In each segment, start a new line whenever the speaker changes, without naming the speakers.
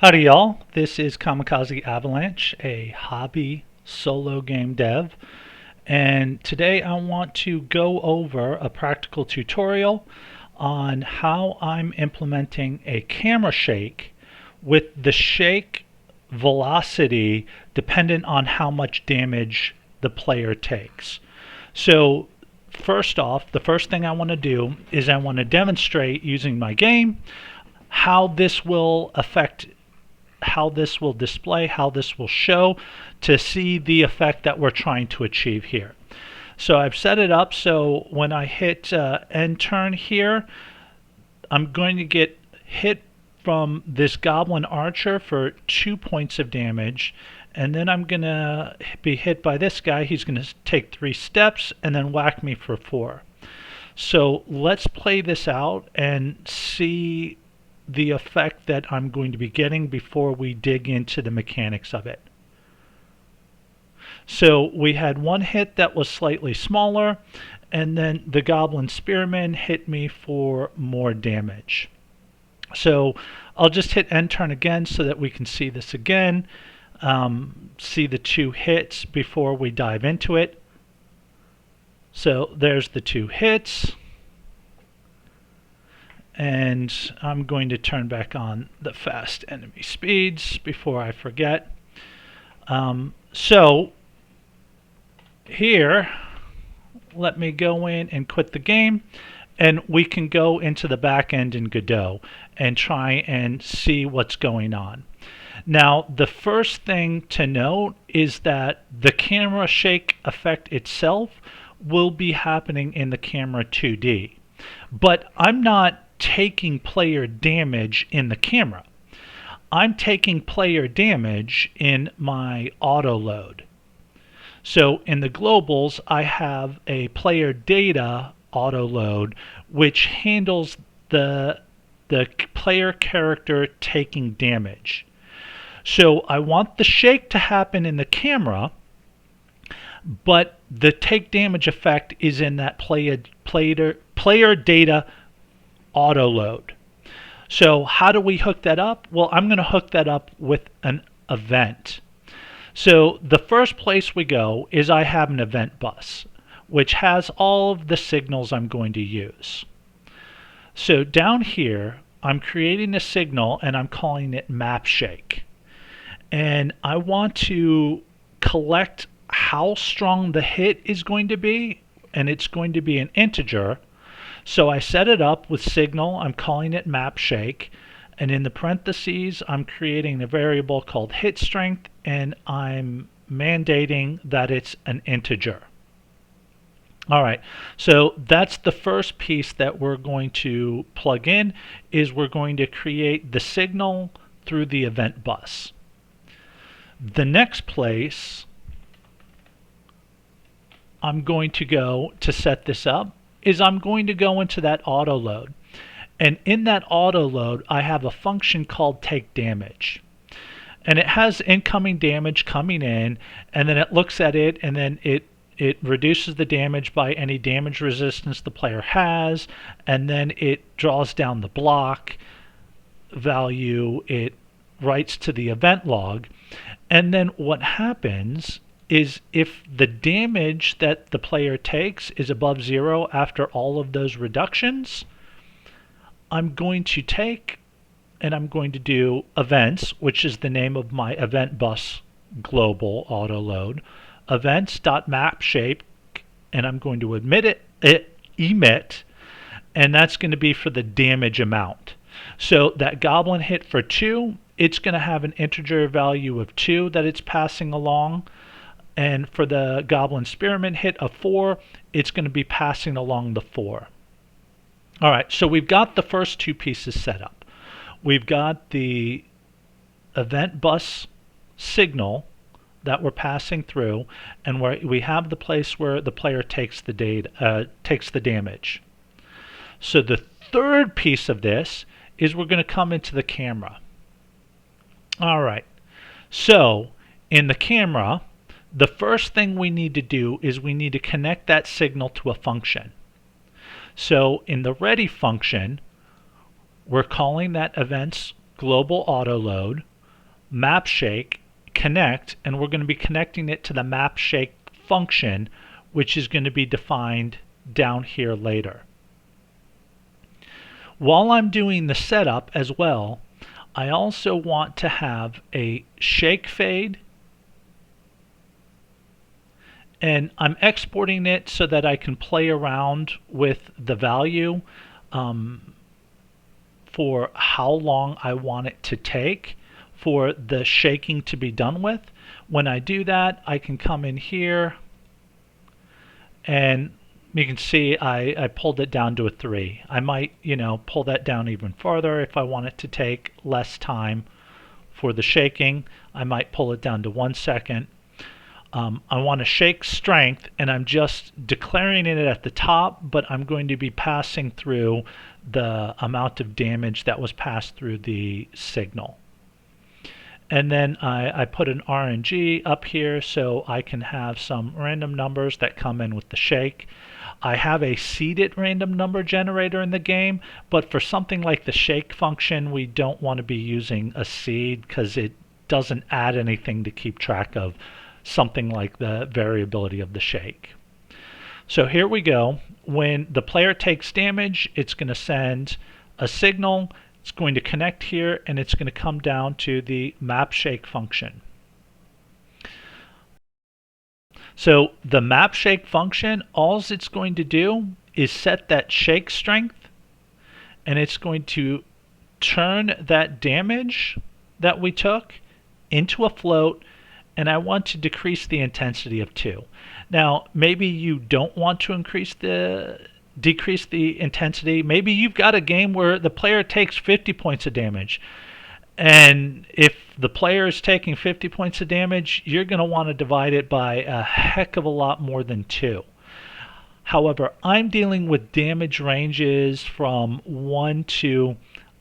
Howdy y'all, this is Kamikaze Avalanche, a hobby solo game dev, and today I want to go over a practical tutorial on how I'm implementing a camera shake with the shake velocity dependent on how much damage the player takes. So first off, the first thing I want to do is I want to demonstrate using my game how this will affect, how this will display, how this will show to see the effect that we're trying to achieve here. So I've set it up so when I hit end turn here, I'm going to get hit from this goblin archer for 2 points of damage, and then I'm going to be hit by this guy. He's going to take 3 steps and then whack me for 4. So let's play this out and see the effect that I'm going to be getting before we dig into the mechanics of it. So we had one hit that was slightly smaller, and then the goblin spearman hit me for more damage. So I'll just hit end turn again so that we can see this again, see the 2 hits before we dive into it. So there's the 2 hits. And I'm going to turn back on the fast enemy speeds before I forget. So here, let me go in and quit the game, and we can go into the back end in Godot and try and see what's going on. Now, the first thing to note is that the camera shake effect itself will be happening in the camera 2D, but I'm not taking player damage in the camera. I'm taking player damage in my auto load. So in the globals, I have a player data auto load which handles the player character taking damage. So I want the shake to happen in the camera, but the take damage effect is in that player data auto load. So how do we hook that up? Well, I'm going to hook that up with an event. So the first place we go is I have an event bus which has all of the signals I'm going to use. So down here I'm creating a signal and I'm calling it map shake, and I want to collect how strong the hit is going to be, and it's going to be an integer. So I set it up with signal, I'm calling it map shake, and in the parentheses I'm creating a variable called hit strength, and I'm mandating that it's an integer. Alright, so that's the first piece that we're going to plug in, is we're going to create the signal through the event bus. The next place I'm going to go to set this up is I'm going to go into that auto load, and in that auto load I have a function called take damage, and it has incoming damage coming in, and then it looks at it, and then it reduces the damage by any damage resistance the player has, and then it draws down the block value, it writes to the event log, and then what happens is if the damage that the player takes is above 0 after all of those reductions, I'm going to take and I'm going to do events, which is the name of my event bus global auto load, events.mapShape, and I'm going to emit, and that's going to be for the damage amount. So that goblin hit for 2, it's going to have an integer value of 2 that it's passing along. And for the goblin spearman hit of 4, it's going to be passing along the 4. Alright, so we've got the first 2 pieces set up. We've got the event bus signal that we're passing through, and where we have the place where the player takes the damage. So the third piece of this is we're going to come into the camera. Alright, so in the camera, the first thing we need to do is we need to connect that signal to a function. So in the ready function, we're calling that events global auto load. map shake connect, and we're going to be connecting it to the map shake function, which is going to be defined down here later. While I'm doing the setup as well, I also want to have a shake fade, and I'm exporting it so that I can play around with the value for how long I want it to take for the shaking to be done with. When I do that, I can come in here and you can see I pulled it down to a 3. I might, pull that down even farther if I want it to take less time for the shaking. I might pull it down to 1 second. I want to shake strength, and I'm just declaring it at the top, but I'm going to be passing through the amount of damage that was passed through the signal. And then I put an RNG up here so I can have some random numbers that come in with the shake. I have a seeded random number generator in the game, but for something like the shake function, we don't want to be using a seed because it doesn't add anything to keep track of something like the variability of the shake. So here we go. When the player takes damage, it's going to send a signal. It's going to connect here, and it's going to come down to the map shake function. So the map shake function, all it's going to do is set that shake strength, and it's going to turn that damage that we took into a float, and I want to decrease the intensity of 2. Now, maybe you don't want to decrease the intensity. Maybe you've got a game where the player takes 50 points of damage. And if the player is taking 50 points of damage, you're going to want to divide it by a heck of a lot more than 2. However, I'm dealing with damage ranges from 1 to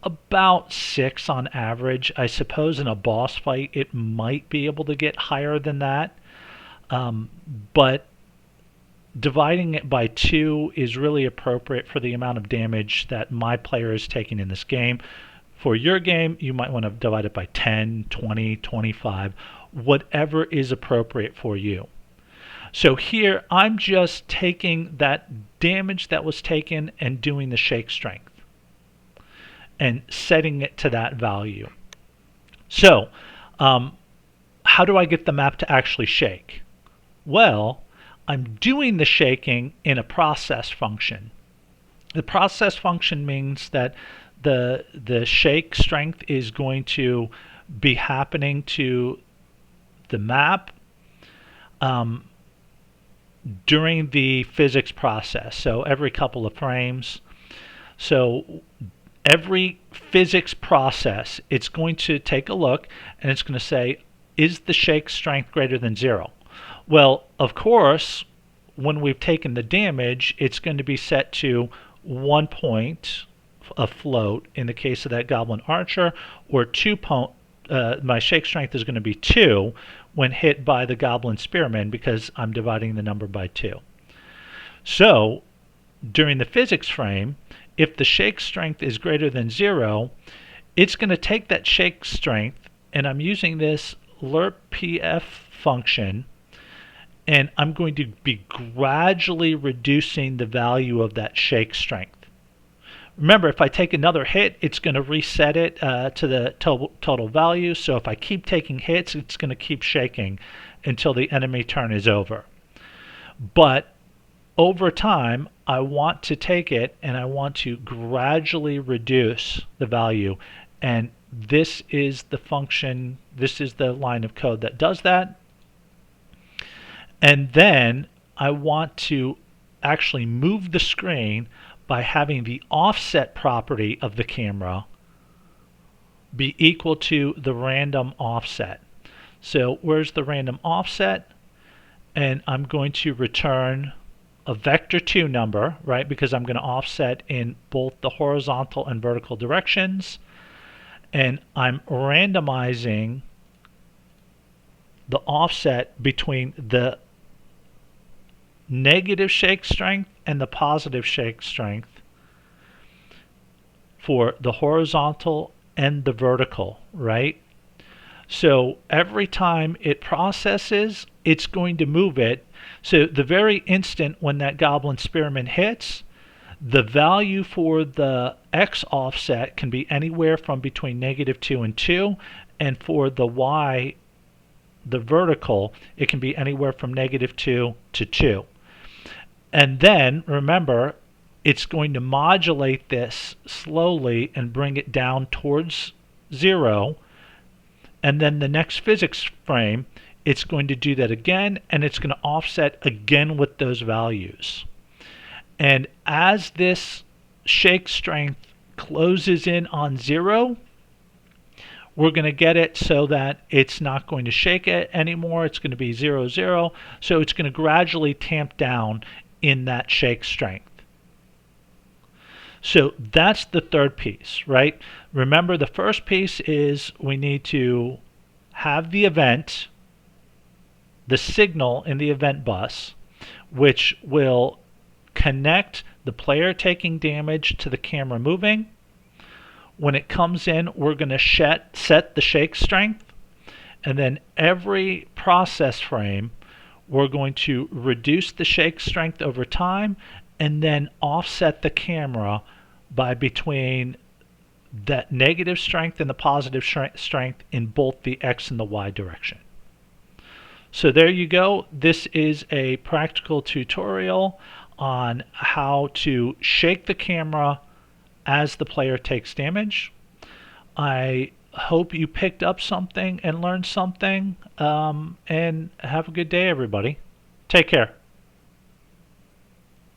about 6 on average. I suppose in a boss fight it might be able to get higher than that. But dividing it by 2 is really appropriate for the amount of damage that my player is taking in this game. For your game, you might want to divide it by 10, 20, 25, whatever is appropriate for you. So here, I'm just taking that damage that was taken and doing the shake strength and setting it to that value. So, how do I get the map to actually shake? Well, I'm doing the shaking in a process function. The process function means that the shake strength is going to be happening to the map during the physics process. So every couple of frames. So every physics process, it's going to take a look and it's going to say, is the shake strength greater than 0? Well, of course, when we've taken the damage, it's going to be set to 1 point afloat in the case of that goblin archer, or 2 my shake strength is going to be 2 when hit by the goblin spearman because I'm dividing the number by 2. So during the physics frame, if the shake strength is greater than 0, it's going to take that shake strength, and I'm using this lerpf function, and I'm going to be gradually reducing the value of that shake strength. Remember, if I take another hit, it's going to reset it to the total value. So if I keep taking hits, it's going to keep shaking until the enemy turn is over. But over time, I want to take it and I want to gradually reduce the value. And this is the function, this is the line of code that does that. And then I want to actually move the screen by having the offset property of the camera be equal to the random offset. So where's the random offset? And I'm going to return a vector2 number, right? Because I'm going to offset in both the horizontal and vertical directions. And I'm randomizing the offset between the negative shake strength and the positive shake strength for the horizontal and the vertical, right? So every time it processes, it's going to move it. So the very instant when that goblin spearman hits, the value for the x offset can be anywhere from between -2 and 2, and for the y, the vertical, it can be anywhere from -2 to 2. And then remember, it's going to modulate this slowly and bring it down towards 0. And then the next physics frame, it's going to do that again, and it's going to offset again with those values. And as this shake strength closes in on 0, we're going to get it so that it's not going to shake it anymore. It's going to be 0, 0. So it's going to gradually tamp down in that shake strength. So that's the third piece, right? Remember, the first piece is we need to have the event, the signal in the event bus, which will connect the player taking damage to the camera moving. When it comes in, we're going to set the shake strength, and then every process frame, we're going to reduce the shake strength over time and then offset the camera by between that negative strength and the positive strength in both the X and the Y direction. So there you go. This is a practical tutorial on how to shake the camera as the player takes damage. I hope you picked up something and learned something, and have a good day, everybody. Take care.